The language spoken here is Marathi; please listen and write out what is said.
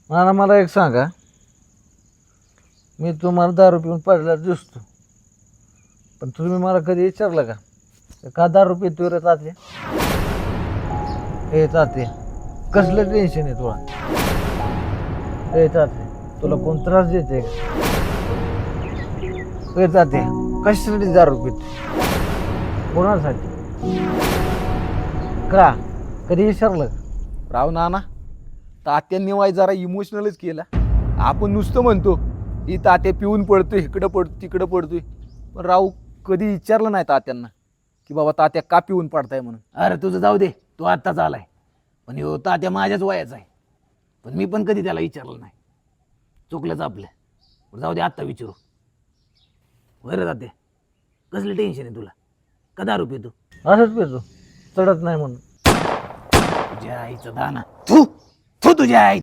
मला एक सांगा, मी तुम्हाला दारू पिऊन पडला दिसतो, पण तुम्ही मला कधी विचारलं का दारू पितोय रे तात्या? ए तात्या, कसलं टेन्शन आहे तुला? ए तात्या, तुला कोण त्रास देते का? ए तात्या, कशासाठी दारू पितो? कोणासाठी? का कधी विचारलं का? राव नाना, तात्यांनी वाय जरा इमोशनलच केला. आपण नुसतं म्हणतो ही तात्या पिऊन पडतोय, इकडं पडतो तिकडं पडतोय, पण राव कधी विचारलं नाही तात्यांना की बाबा तात्या का पिऊन पडताय म्हणून. अरे तुझं जाऊ दे, तू आत्ताच आलाय, पण ह्यो तात्या माझ्याच वयाचा आहे, पण मी पण कधी त्याला विचारलं नाही. चुकलंच आपलं. बरं जाऊ दे, आत्ता विचारू. बरं तात्या, कसलं टेन्शन आहे तुला? का दारू पितो? असंच पितो, चढत नाही म्हणून. तुझ्या आईचं दाना. तू तू तुझ्या आई